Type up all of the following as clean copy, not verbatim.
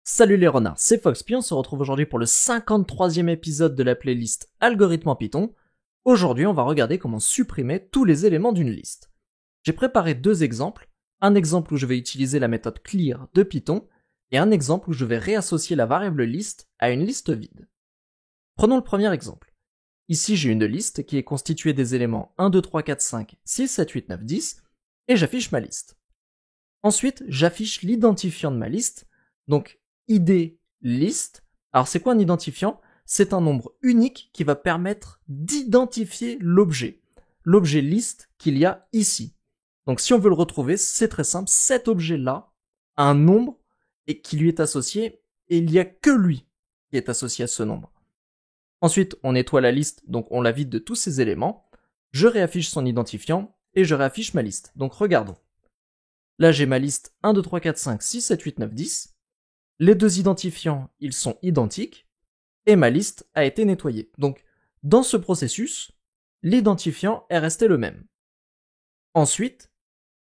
Salut les renards, c'est Foxpy, on se retrouve aujourd'hui pour le 53e épisode de la playlist Algorithme en Python. Aujourd'hui, on va regarder comment supprimer tous les éléments d'une liste. J'ai préparé deux exemples, un exemple où je vais utiliser la méthode clear de Python, et un exemple où je vais réassocier la variable liste à une liste vide. Prenons le premier exemple. Ici, j'ai une liste qui est constituée des éléments 1, 2, 3, 4, 5, 6, 7, 8, 9, 10, et j'affiche ma liste. Ensuite, j'affiche l'identifiant de ma liste, donc id list. Alors c'est quoi un identifiant? C'est un nombre unique qui va permettre d'identifier l'objet liste qu'il y a ici. Donc si on veut le retrouver, c'est très simple, cet objet-là a un nombre et qui lui est associé, et il n'y a que lui qui est associé à ce nombre. Ensuite, on nettoie la liste, donc on la vide de tous ces éléments, je réaffiche son identifiant, et je réaffiche ma liste. Donc regardons. Là j'ai ma liste 1, 2, 3, 4, 5, 6, 7, 8, 9, 10, les deux identifiants, ils sont identiques, et ma liste a été nettoyée. Donc, dans ce processus, l'identifiant est resté le même. Ensuite,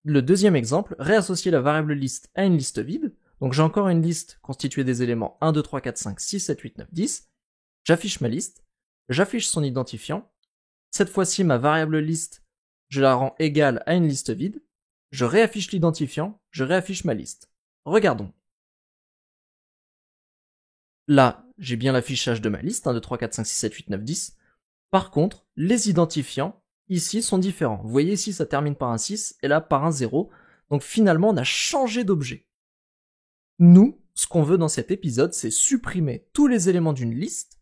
le deuxième exemple, réassocier la variable liste à une liste vide. Donc j'ai encore une liste constituée des éléments 1, 2, 3, 4, 5, 6, 7, 8, 9, 10. J'affiche ma liste, j'affiche son identifiant. Cette fois-ci, ma variable liste, je la rends égale à une liste vide. Je réaffiche l'identifiant, je réaffiche ma liste. Regardons. Là, j'ai bien l'affichage de ma liste, 1, 2, 3, 4, 5, 6, 7, 8, 9, 10. Par contre, les identifiants, ici, sont différents. Vous voyez ici, ça termine par un 6, et là, par un 0. Donc finalement, on a changé d'objet. Nous, ce qu'on veut dans cet épisode, c'est supprimer tous les éléments d'une liste,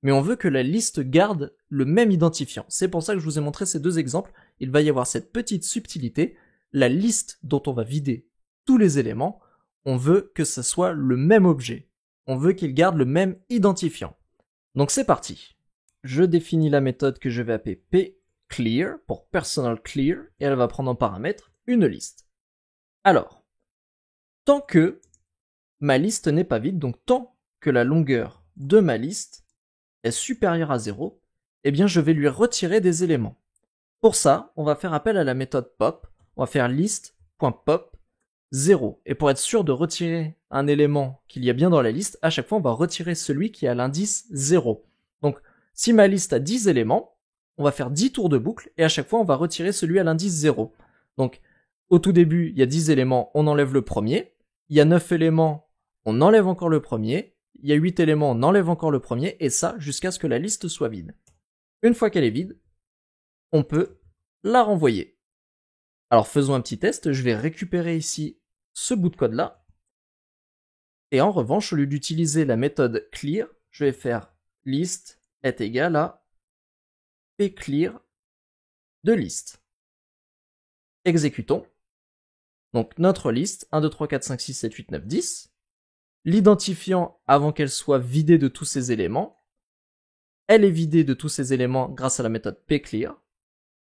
mais on veut que la liste garde le même identifiant. C'est pour ça que je vous ai montré ces deux exemples. Il va y avoir cette petite subtilité. La liste dont on va vider tous les éléments, on veut que ce soit le même objet. On veut qu'il garde le même identifiant. Donc c'est parti. Je définis la méthode que je vais appeler pclear pour personal clear et elle va prendre en paramètre une liste. Alors, tant que ma liste n'est pas vide, donc tant que la longueur de ma liste est supérieure à 0, eh bien je vais lui retirer des éléments. Pour ça, on va faire appel à la méthode pop, on va faire list.pop 0. Et pour être sûr de retirer un élément qu'il y a bien dans la liste, à chaque fois on va retirer celui qui a l'indice 0. Donc si ma liste a 10 éléments, on va faire 10 tours de boucle et à chaque fois on va retirer celui à l'indice 0. Donc au tout début, il y a 10 éléments, on enlève le premier. Il y a 9 éléments, on enlève encore le premier. Il y a 8 éléments, on enlève encore le premier. Et ça jusqu'à ce que la liste soit vide. Une fois qu'elle est vide, on peut la renvoyer. Alors faisons un petit test, je vais récupérer ici ce bout de code là, et en revanche, au lieu d'utiliser la méthode clear, je vais faire list est égal à pclear de liste. Exécutons. Donc notre liste, 1, 2, 3, 4, 5, 6, 7, 8, 9, 10. L'identifiant, avant qu'elle soit vidée de tous ces éléments, elle est vidée de tous ces éléments grâce à la méthode pclear.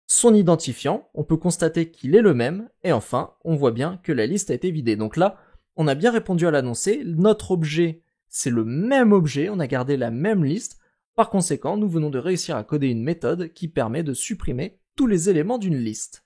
Son identifiant, on peut constater qu'il est le même, et enfin, on voit bien que la liste a été vidée. Donc là, on a bien répondu à l'annoncé, notre objet, c'est le même objet, on a gardé la même liste, par conséquent, nous venons de réussir à coder une méthode qui permet de supprimer tous les éléments d'une liste.